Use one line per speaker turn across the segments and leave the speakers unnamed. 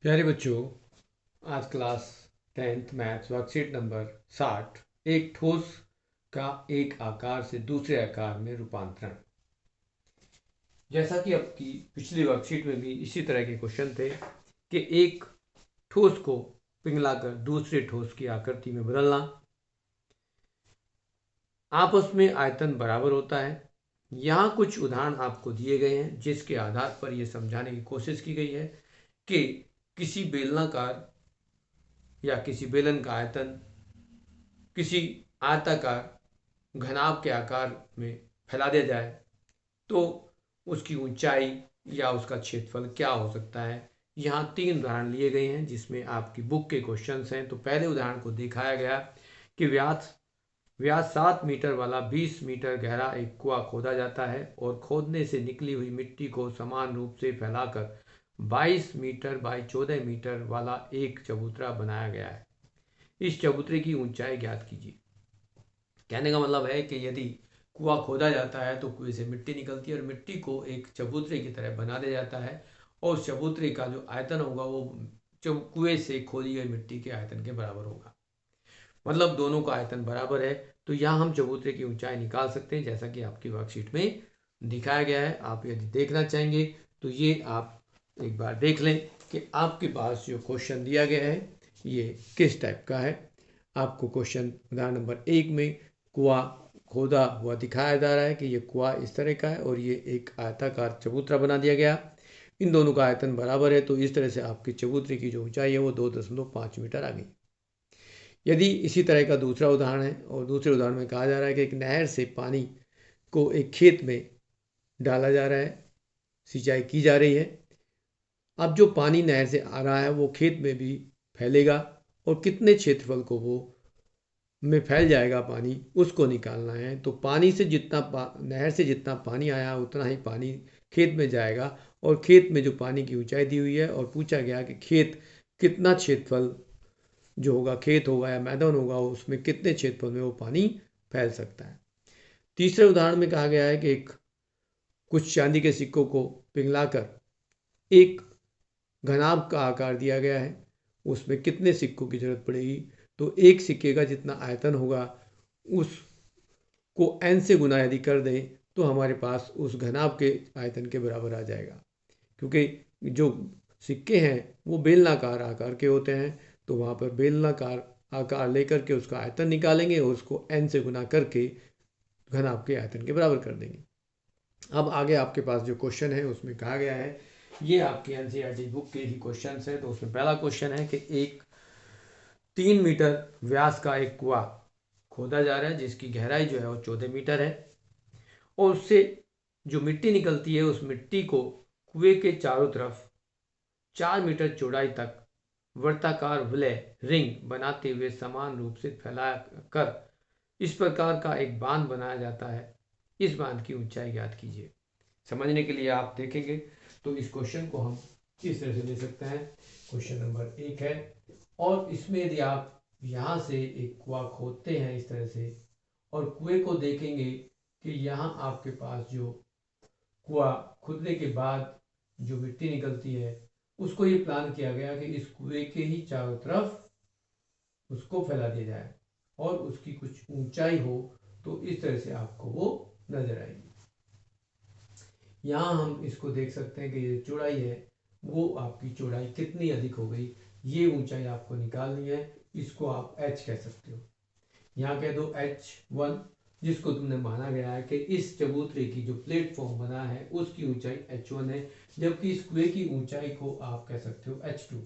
प्यारे बच्चों, आज class 10th maths worksheet number 60 एक ठोस का एक आकार से दूसरे आकार में रूपांतरण। जैसा कि आपकी पिछली वर्कशीट में भी इसी तरह के क्वेश्चन थे कि एक ठोस को पिघलाकर दूसरे ठोस की आकृति में बदलना। आपस में आयतन बराबर होता है। यहाँ कुछ उदाहरण आपको दिए गए हैं जिसके आधार पर यह समझाने की कोशिश की गई है कि किसी बेलनाकार या किसी बेलन का आयतन किसी आयताकार घनाभ के आकार में फैला दिया जाए तो उसकी ऊंचाई या उसका क्षेत्रफल क्या हो सकता है। यहाँ 3 उदाहरण लिए गए हैं जिसमें आपकी बुक के क्वेश्चंस हैं। तो पहले उदाहरण को दिखाया गया कि व्यास व्यास 7 मीटर वाला 20 मीटर गहरा एक कुआं खोदा जाता है और खोदने से निकली हुई मिट्टी को समान रूप से फैलाकर 22 मीटर बाई 14 मीटर वाला एक चबूतरा बनाया गया है। इस चबूतरे की ऊंचाई ज्ञात कीजिए। कहने का मतलब है कि यदि कुआं खोदा जाता है तो कुएं से मिट्टी निकलती है और मिट्टी को एक चबूतरे की तरह बना दिया जाता है और उस चबूतरे का जो आयतन होगा वो कुएं से खोदी गई मिट्टी के आयतन के बराबर होगा। मतलब दोनों का आयतन बराबर है। तो यहाँ हम चबूतरे की ऊंचाई निकाल सकते हैं जैसा कि आपकी वर्कशीट में दिखाया गया है। आप यदि देखना चाहेंगे तो ये आप एक बार देख लें कि आपके पास जो क्वेश्चन दिया गया है ये किस टाइप का है। आपको क्वेश्चन उदाहरण नंबर 1 में कुआं खोदा हुआ दिखाया जा रहा है कि ये कुआं इस तरह का है और ये एक आयताकार चबूतरा बना दिया गया। इन दोनों का आयतन बराबर है तो इस तरह से आपकी चबूतरे की जो ऊंचाई है वो 2.5 मीटर आ गई। यदि इसी तरह का दूसरा उदाहरण है और दूसरे उदाहरण में कहा जा रहा है कि एक नहर से पानी को एक खेत में डाला जा रहा है, सिंचाई की जा रही है। अब जो पानी नहर से आ रहा है वो खेत में भी फैलेगा और कितने क्षेत्रफल को वो में फैल जाएगा पानी, उसको निकालना है। तो पानी से जितना नहर से जितना पानी आया उतना ही पानी खेत में जाएगा और खेत में जो पानी की ऊंचाई दी हुई है और पूछा गया कि खेत कितना क्षेत्रफल जो होगा, खेत होगा या मैदान होगा, उसमें कितने क्षेत्रफल में वो पानी फैल सकता है। तीसरे उदाहरण में कहा गया है कि एक कुछ चांदी के सिक्कों को पिघलाकर एक घनाभ का आकार दिया गया है, उसमें कितने सिक्कों की जरूरत पड़ेगी। तो एक सिक्के का जितना आयतन होगा उसको n से गुना यदि कर दें तो हमारे पास उस घनाभ के आयतन के बराबर आ जाएगा। क्योंकि जो सिक्के हैं वो बेलनाकार आकार के होते हैं तो वहाँ पर बेलनाकार आकार लेकर के उसका आयतन निकालेंगे और उसको n से गुना करके घनाभ के आयतन के बराबर कर देंगे। अब आगे आपके पास जो क्वेश्चन है उसमें कहा गया है, ये आपकी एनसीईआरटी बुक के ही क्वेश्चन है। तो उसमें पहला क्वेश्चन है कि एक 3 मीटर व्यास का एक कुआं खोदा जा रहा है जिसकी गहराई जो है वो 14 मीटर है और उससे जो मिट्टी निकलती है उस मिट्टी को कुएं के चारों तरफ 4 मीटर चौड़ाई तक वर्ताकार विलय रिंग बनाते हुए समान रूप से फैला कर इस प्रकार का एक बांध बनाया जाता है। इस बांध की ऊंचाई ज्ञात कीजिए। समझने के लिए आप देखेंगे तो इस क्वेश्चन को हम इस तरह से ले सकते हैं। क्वेश्चन नंबर 1 है और इसमें यदि आप यहाँ से एक कुआं खोदते हैं इस तरह से और कुएं को देखेंगे कि यहाँ आपके पास जो कुआं खुदने के बाद जो मिट्टी निकलती है उसको ये प्लान किया गया कि इस कुएं के ही चारों तरफ उसको फैला दिया जाए और उसकी कुछ ऊंचाई हो तो इस तरह से आपको वो नजर आएगी। यहाँ हम इसको देख सकते हैं कि ये चौड़ाई है वो आपकी चौड़ाई कितनी अधिक हो गई, ये ऊंचाई आपको निकालनी है। इसको आप h कह सकते हो। यहाँ कह दो h1 जिसको तुमने माना गया है कि इस चबूतरे की जो प्लेटफॉर्म बना है उसकी ऊंचाई h1 है, जबकि इस कुएं की ऊंचाई को आप कह सकते हो h2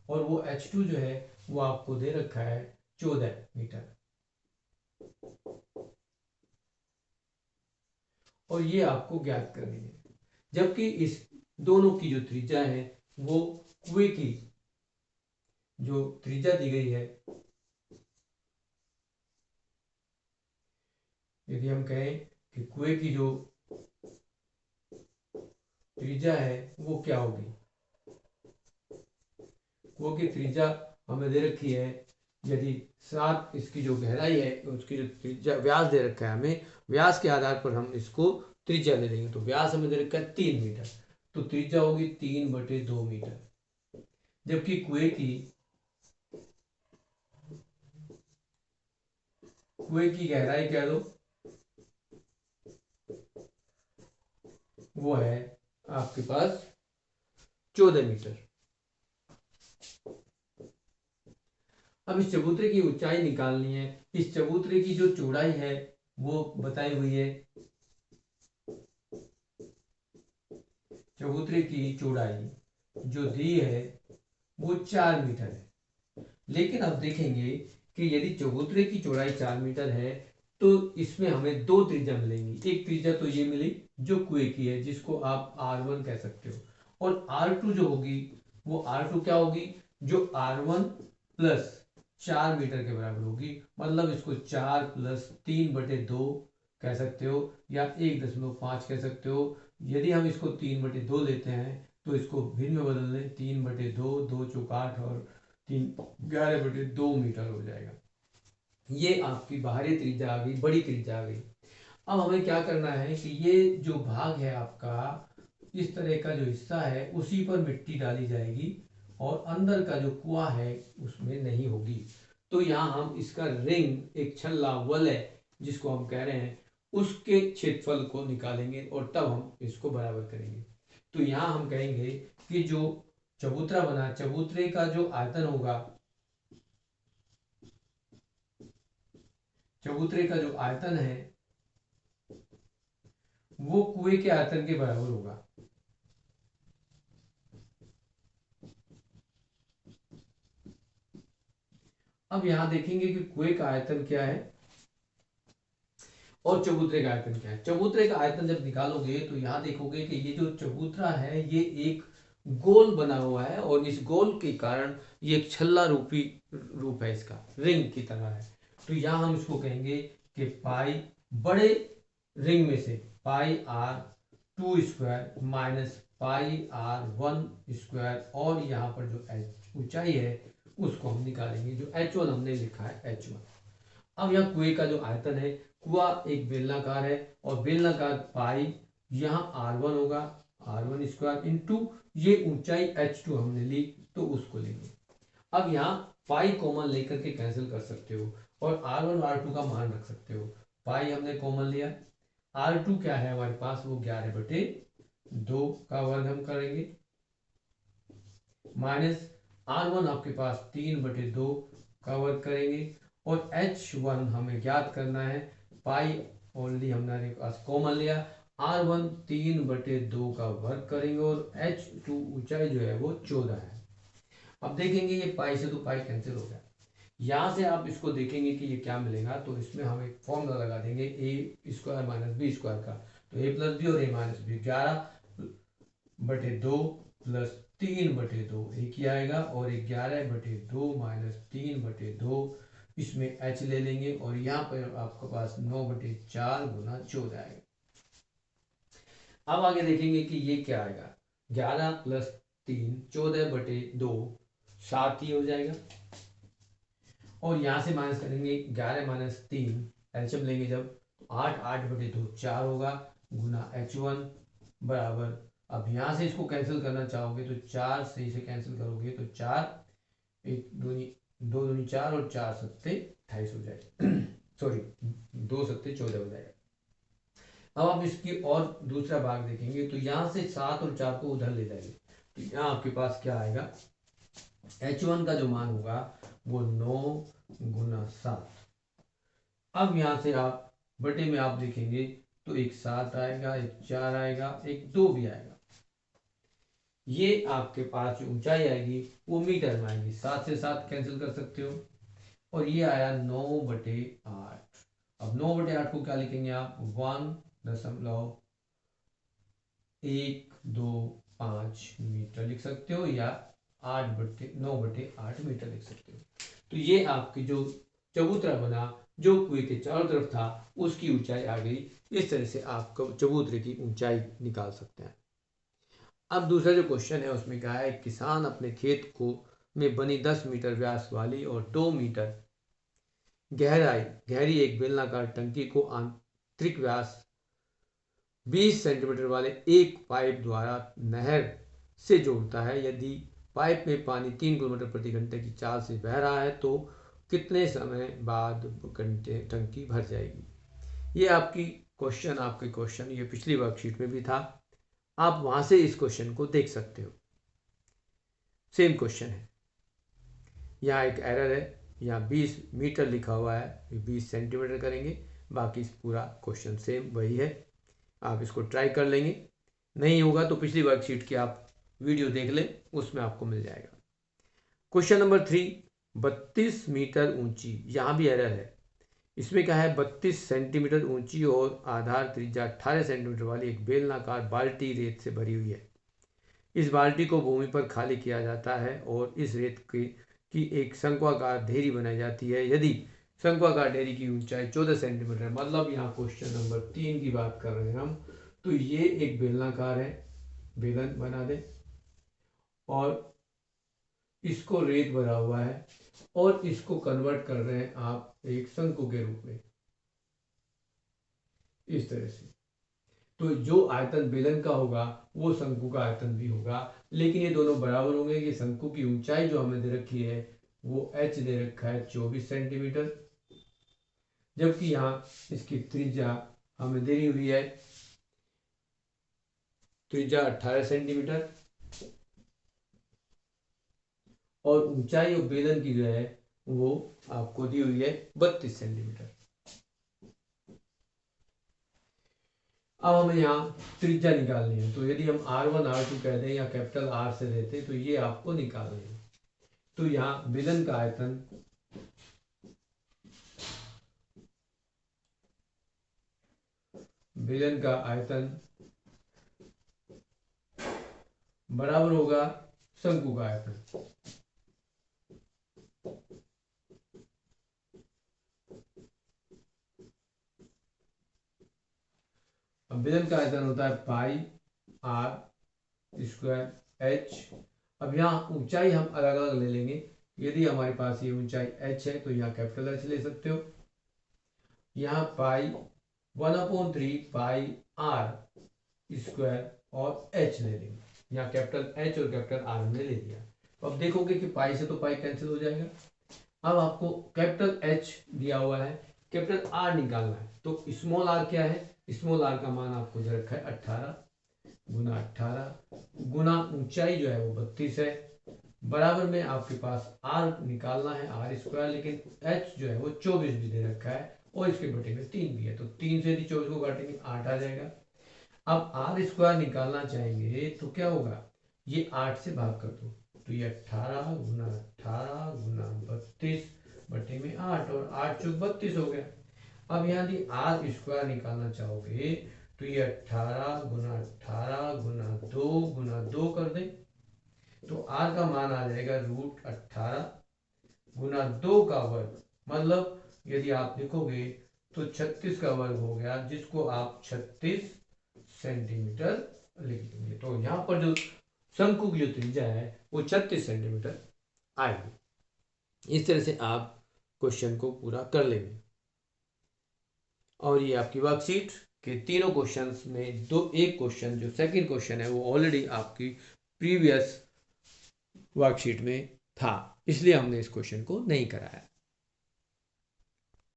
और वो h2 जो है वो आपको दे रखा है 14 मीटर और ये आपको ज्ञात करनी है। जबकि इस दोनों की जो त्रिज्या है वो कुएं की जो त्रिज्या दी गई है, यदि हम कहें कि कुएं की जो त्रिज्या है वो क्या होगी, कुएं की त्रिज्या हमें दे रखी है, यदि 7 इसकी जो गहराई है उसकी जो त्रिज्या व्यास दे रखा है हमें, व्यास के आधार पर हम इसको त्रिज्या ले लेंगे। तो व्यास हमें दे रखा है 3 मीटर तो त्रिज्या होगी 3/2 मीटर। जबकि कुएं की गहराई कह दो वो है आपके पास 14 मीटर। अब इस चबूतरे की ऊंचाई निकालनी है। इस चबूतरे की जो चौड़ाई है वो बताई हुई है। चबूतरे की चौड़ाई जो दी है वो 4 मीटर है। लेकिन अब देखेंगे कि यदि चबूतरे की चौड़ाई 4 मीटर है तो इसमें हमें दो त्रिज्या मिलेंगी। एक त्रिज्या तो ये मिली जो कुएं की है, जिसको आप R1 कह सकते हो, और R2 जो होगी वो R2 क्या होगी, जो R1 प्लस 4 मीटर के बराबर होगी। मतलब इसको 4 प्लस 3/2 कह सकते हो या 1.5 कह सकते हो। यदि हम इसको 3/2 लेते हैं तो इसको भिन्न में बदल लें, 3/2, 2 चौक 8 और 3 11/2 मीटर हो जाएगा। ये आपकी बाहरी त्रिज्या आ गई, बड़ी त्रिज्या आ गई। अब हमें क्या करना है कि ये जो भाग है आपका, इस तरह का जो हिस्सा है उसी पर मिट्टी डाली जाएगी और अंदर का जो कुआं है उसमें नहीं होगी। तो यहाँ हम इसका रिंग, एक छल्ला वलय जिसको हम कह रहे हैं, उसके क्षेत्रफल को निकालेंगे और तब हम इसको बराबर करेंगे। तो यहाँ हम कहेंगे कि जो चबूतरा बना, चबूतरे का जो आयतन होगा, चबूतरे का जो आयतन है वो कुएं के आयतन के बराबर होगा। अब यहां देखेंगे कि कुएं का आयतन क्या है और चबूतरे का आयतन क्या है। चबूतरे का आयतन जब निकालोगे तो यहां देखोगे कि ये जो चबूतरा है ये एक गोल बना हुआ है और इस गोल के कारण ये एक छल्ला रूपी रूप है, इसका रिंग की तरह है। तो यहां हम इसको कहेंगे कि पाई बड़े रिंग में से πr² माइनस πr1² और यहाँ पर जो ऊंचाई है उसको हम निकालेंगे, जो h1 हमने लिखा है h1। अब यहाँ कुएं का जो आयतन है, कुआं एक बेलनाकार है और बेलनाकार पाई यहाँ r1 होगा, r1² इंटू ये ऊंचाई h2 हमने ली तो उसको लेंगे। अब यहाँ पाई कॉमन लेकर के कैंसिल कर सकते हो और r1 r2 का मान रख सकते हो। पाई हमने कॉमन लिया, R2 क्या है हमारे पास, वो 11/2 का वर्ग हम करेंगे, माइनस R1 आपके पास 3/2 का वर्ग करेंगे और H1 हमें ज्ञात करना है। पाई ऑलरेडी हमने पास कॉमन लिया, R1 3/2 का वर्ग करेंगे और H2 ऊंचाई जो है वो 14 है। अब देखेंगे ये पाई से तो पाई कैंसिल हो गया। यहां से आप इसको देखेंगे कि ये क्या मिलेगा, तो इसमें हम एक फॉर्मूला लगा देंगे a² माइनस बी स्क्वायर का। तो a प्लस बी और a माइनस बी 11/2 प्लस 3/2 एक ही आएगा और 11/2 माइनस 3/2 इसमें h ले लेंगे और यहाँ पर आपके पास 9/4 गुना 14 आएगा। अब आगे देखेंगे कि ये क्या आएगा, 11 प्लस 3 14/2 7 ही हो जाएगा और यहां से माइनस करेंगे 11 माइनस 3 एलसीएम लेंगे जब 8/2 4 होगा गुना h1 बराबर। अब यहां से इसको कैंसिल करना चाहोगे तो 4 से इसे कैंसिल करोगे तो 4 एक दूनी 2 दूनी 4 और 4 सत्ते 28 हो जाएगा सॉरी 2 सत्ते 14 हो जाएगा। अब आप इसकी और दूसरा भाग देखेंगे तो यहां से 7 और 4 को उधर ले जाएंगे तो यहाँ आपके पास क्या आएगा, h1 का जो मान होगा वो 9 गुना 7। अब यहां से आप बटे में आप देखेंगे तो एक 7 आएगा, एक 4 आएगा, एक 2 भी आएगा। ये आपके पास जो ऊंचाई आएगी वो मीटर में आएगी, 7 से 7 कैंसिल कर सकते हो और ये आया 9/8। अब 9/8 को क्या लिखेंगे आप, 1.125 मीटर लिख सकते हो या 9/8 मीटर लिख सकते हो। तो ये आपकी जो चबूतरा बना जो कुएं के चारों तरफ था उसकी ऊंचाई आ गई। इस तरह से आप चबूतरे की ऊंचाई निकाल सकते हैं। अब दूसरा जो क्वेश्चन है उसमें क्या है, किसान अपने खेत को में बनी 10 मीटर व्यास वाली और 2 मीटर गहरी एक बेलनाकार टंकी को आंतरिक व्यास 20 सेंटीमीटर वाले एक पाइप द्वारा नहर से जोड़ता है। यदि पाइप में पानी 3 किलोमीटर प्रति घंटे की चाल से बह रहा है तो कितने समय बाद घंटे टंकी भर जाएगी। ये आपके क्वेश्चन ये पिछली वर्कशीट में भी था, आप वहां से इस क्वेश्चन को देख सकते हो। सेम क्वेश्चन है, यहाँ एक एरर है, यहाँ 20 मीटर लिखा हुआ है, 20 सेंटीमीटर करेंगे, बाकी पूरा क्वेश्चन सेम वही है। आप इसको ट्राई कर लेंगे, नहीं होगा तो पिछली वर्कशीट की आप वीडियो देख लें, उसमें आपको मिल जाएगा। क्वेश्चन नंबर 3, 32 मीटर ऊंची, यहाँ भी एरर है। इसमें क्या है, 32 सेंटीमीटर ऊंची और आधार त्रिज्या 18 सेंटीमीटर वाली एक बेलनाकार बाल्टी रेत से भरी हुई है। इस बाल्टी को भूमि पर खाली किया जाता है और इस रेत की एक शंक्वाकार ढेरी बनाई जाती है। यदि शंक्वाकार ढेरी की ऊंचाई 14 सेंटीमीटर, मतलब यहाँ क्वेश्चन नंबर 3 की बात कर रहे हैं हम, तो ये एक बेलनाकार है, बेलन बना दे और इसको रेत भरा हुआ है और इसको कन्वर्ट कर रहे हैं आप एक शंकु के रूप में, इस तरह से। तो जो आयतन बेलन का होगा वो शंकु का आयतन भी होगा, लेकिन ये दोनों बराबर होंगे। ये शंकु की ऊंचाई जो हमें दे रखी है वो h दे रखा है 24 सेंटीमीटर, जबकि यहाँ इसकी त्रिज्या हमें दे हुई है, त्रिज्या 18 सेंटीमीटर और ऊंचाई और बेलन की जो है वो आपको दी हुई है 32 सेंटीमीटर। अब हमें यहाँ त्रिज्या निकालनी है, तो यदि हम R1 R2 कह दें या कैपिटल R से लेते तो ये आपको निकालनी है। तो यहाँ बेलन का आयतन बराबर होगा शंकु का आयतन। अब बेलन का आयतन होता है पाई R स्क्वायर H। अब यहाँ ऊंचाई हम अलग अलग ले लेंगे। यदि हमारे पास ये ऊंचाई H है तो यहाँ कैपिटल H ले सकते हो। यहाँ पाई 1/3 पाई R स्क्वायर और H ले लेंगे। यहाँ कैपिटल H और कैपिटल R हमने ले लिया। अब देखोगे कि पाई से तो पाई कैंसिल हो जाएगा। अब आपको कैपिटल H दिया हुआ है, कैपिटल R निकालना है, तो स्मॉल r क्या है, स्मॉल r का मान आपको दे रखा है 18 गुना 18 गुना ऊंचाई जो है वो 32 है, बराबर में आपके पास r निकालना है r स्क्वायर, लेकिन h जो है वो 24 भी दे रखा है और इसके बटे में 3 भी है, तो 3 से यदि 24 को काटेंगे 8 आ जाएगा। अब r स्क्वायर निकालना चाहेंगे तो क्या होगा, ये 8 से भाग कर दो, तो ये 18 गुना 32 बटे में 8 और 8 चौक 32 हो गया। अब यहाँ यदि r स्क्वायर निकालना चाहोगे तो ये 18 गुना 2 कर दे, तो r का मान आ जाएगा √18 गुना 2 का वर्ग, मतलब यदि आप लिखोगे तो 36 का वर्ग हो गया, जिसको आप 36 सेंटीमीटर लिख देंगे। तो यहाँ पर जो शंकु की जो त्रिज्या है वो 36 सेंटीमीटर आएगी। इस तरह से आप क्वेश्चन को पूरा कर लेंगे। और ये आपकी वर्कशीट के तीनों क्वेश्चंस में एक क्वेश्चन जो सेकंड क्वेश्चन है वो ऑलरेडी आपकी प्रीवियस वर्कशीट में था, इसलिए हमने इस क्वेश्चन को नहीं कराया।